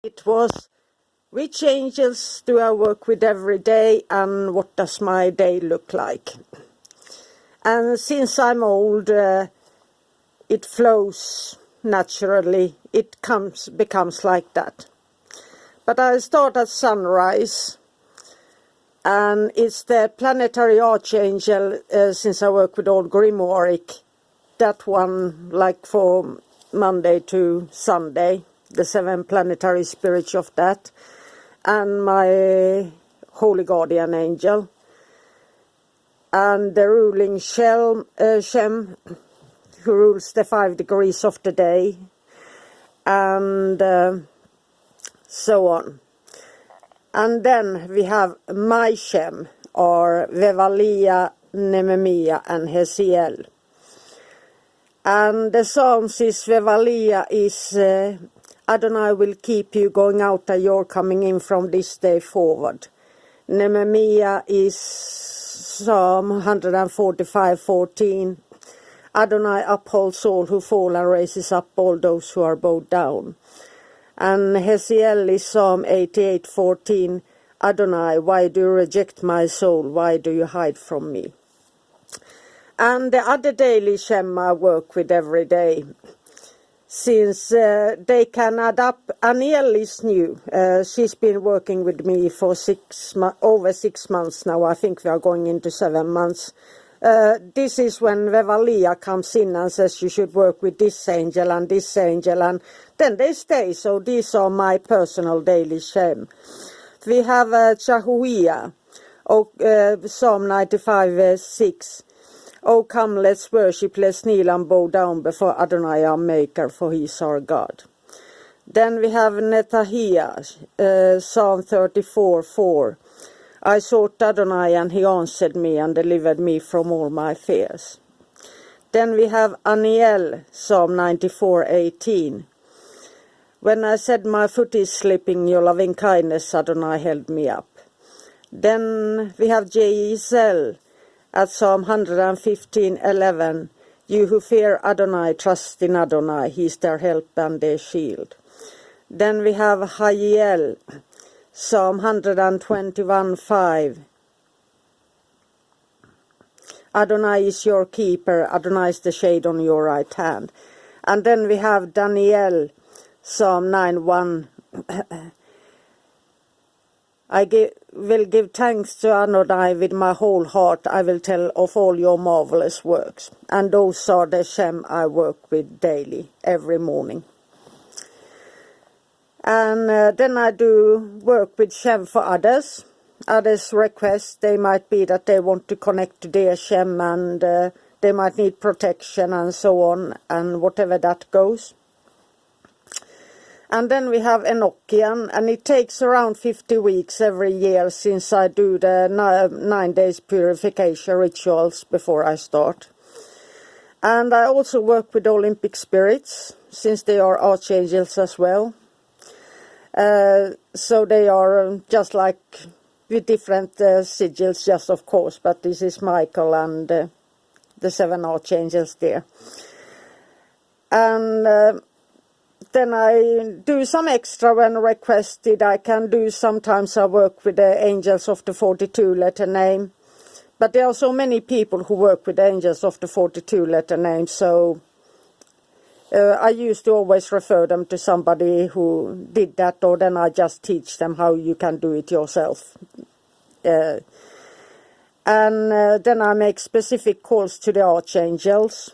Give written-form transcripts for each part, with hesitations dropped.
It was, which angels do I work with every day and what does my day look like? And since I'm old, it flows naturally. It becomes like that. But I start at sunrise, and it's the planetary archangel, since I work with old Grimoire, that one, like for Monday to Sunday, the 7 planetary spirits of that, and my holy guardian angel, and the ruling Shem, who rules the 5 degrees of the day, and so on. And then we have my Shem, or Vevalia, Nememia, and Hesiel. And the Psalms is Vevalia is Adonai will keep you going out and you're coming in from this day forward. Nememia is Psalm 145:14. Adonai upholds all who fall and raises up all those who are bowed down. And Hesiel is Psalm 88:14. Adonai, why do you reject my soul? Why do you hide from me? And the other daily Shem I work with every day, since they can add up. Aniel is new. She's been working with me for over 6 months now. I think we are going into 7 months. This is when Vevalia comes in and says you should work with this angel, and then they stay. So these are my personal daily Shem. We have Chahuia, Psalm 95:6. Oh, come, let's worship, let's kneel and bow down before Adonai our Maker, for he is our God. Then we have Netahia, Psalm 34:4. I sought Adonai, and he answered me and delivered me from all my fears. Then we have Aniel, Psalm 94:18. When I said my foot is slipping, your loving kindness, Adonai, held me up. Then we have Jaisel, at Psalm 115:11, you who fear Adonai, trust in Adonai, he is their help and their shield. Then we have Hayiel, Psalm 121:5. Adonai is your keeper, Adonai is the shade on your right hand. And then we have Daniel, Psalm 9:1. I will give thanks to Adonai with my whole heart. I will tell of all your marvelous works. And those are the Shem I work with daily, every morning. And then I do work with Shem for others. Others' requests, they might be that they want to connect to their Shem, and they might need protection and so on, and whatever that goes. And then we have Enochian, and it takes around 50 weeks every year since I do the 9 days purification rituals before I start. And I also work with Olympic spirits, since they are archangels as well. So they are just like with different sigils, just of course, but this is Michael and the 7 archangels there. And then I do some extra when requested. I can do, sometimes I work with the angels of the 42-letter name. But there are so many people who work with the angels of the 42-letter name, so I used to always refer them to somebody who did that, or then I just teach them how you can do it yourself. And then I make specific calls to the archangels.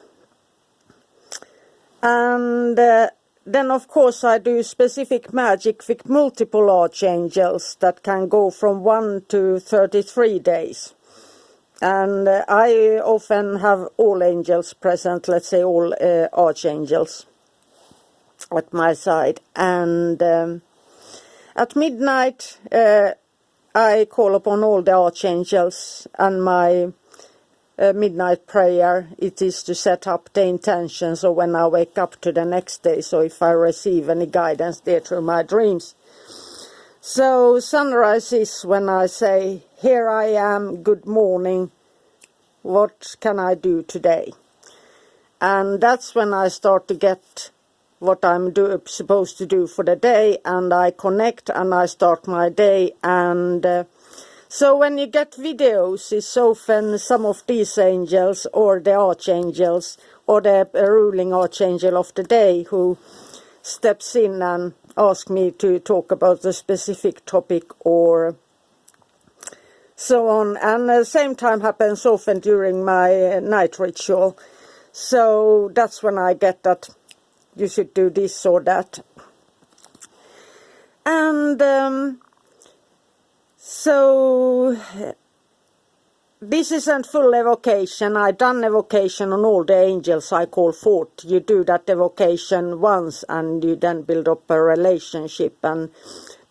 And then, of course, I do specific magic with multiple archangels that can go from 1 to 33 days. And I often have all angels present, let's say all archangels at my side. And at midnight, I call upon all the archangels, and my midnight prayer, it is to set up the intentions of when I wake up to the next day, so if I receive any guidance there through my dreams. So sunrise is when I say, here I am, good morning, what can I do today? And that's when I start to get what I'm supposed to do for the day, and I connect and I start my day. And so when you get videos, it's often some of these angels or the archangels or the ruling archangel of the day who steps in and asks me to talk about a specific topic or so on. And the same time happens often during my night ritual. So that's when I get that you should do this or that. And so this isn't full evocation. I've done evocation on all the angels I call forth. You do that evocation once and you then build up a relationship, and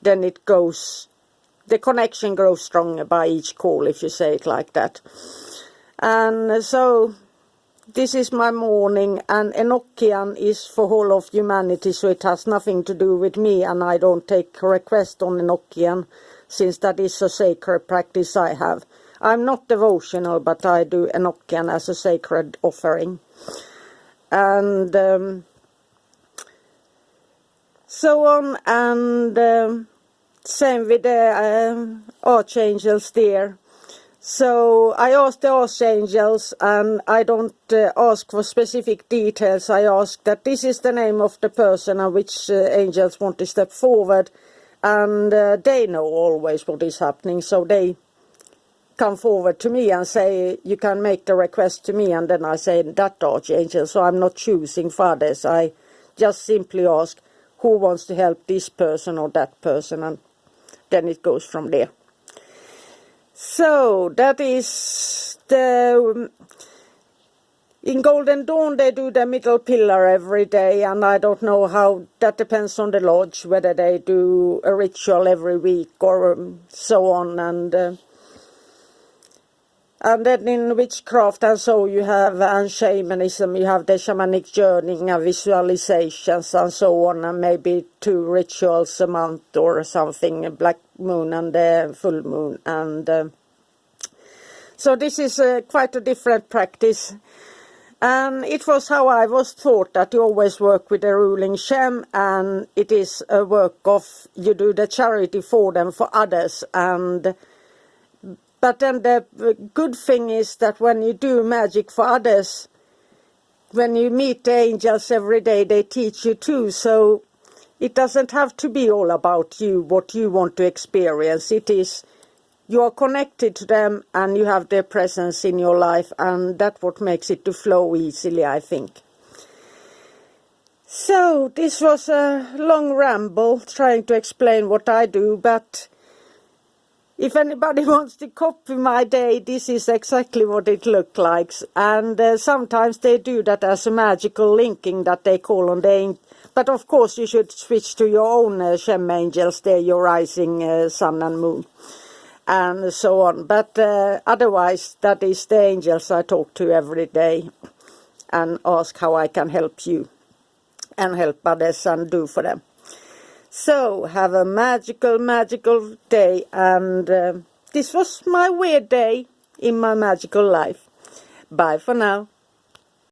then it goes, the connection grows stronger by each call, if you say it like that. And so this is my morning, and Enochian is for whole of humanity, so it has nothing to do with me, and I don't take request on Enochian, since that is a sacred practice I have. I'm not devotional, but I do Enochian as a sacred offering. And so on, and same with the archangels there. So I ask the archangels, and I don't ask for specific details. I ask that this is the name of the person and which angels want to step forward. And they know always what is happening, so they come forward to me and say, you can make the request to me, and then I say that archangel. So I'm not choosing for others. I just simply ask who wants to help this person or that person, and then it goes from there. So that is the, in Golden Dawn they do the middle pillar every day, and I don't know how, that depends on the lodge, whether they do a ritual every week or so on. And then in witchcraft and so you have, and shamanism, you have the shamanic journeying and visualizations and so on, and maybe 2 rituals a month or something, a black moon and the full moon. And so this is quite a different practice. And it was how I was taught, that you always work with the ruling shem, and it is a work of, you do the charity for them, for others. And but then the good thing is that when you do magic for others, when you meet the angels every day, they teach you too. So it doesn't have to be all about you, what you want to experience. It is, you are connected to them and you have their presence in your life, and that's what makes it to flow easily, I think. So this was a long ramble trying to explain what I do, but if anybody wants to copy my day, this is exactly what it looks like. And sometimes they do that as a magical linking that they call on the. But of course you should switch to your own Shem angels, there your rising sun and moon and so on. But otherwise that is the angels I talk to every day and ask how I can help you and help others and do for them. So, have a magical, magical day, and this was my weird day in my magical life. Bye for now.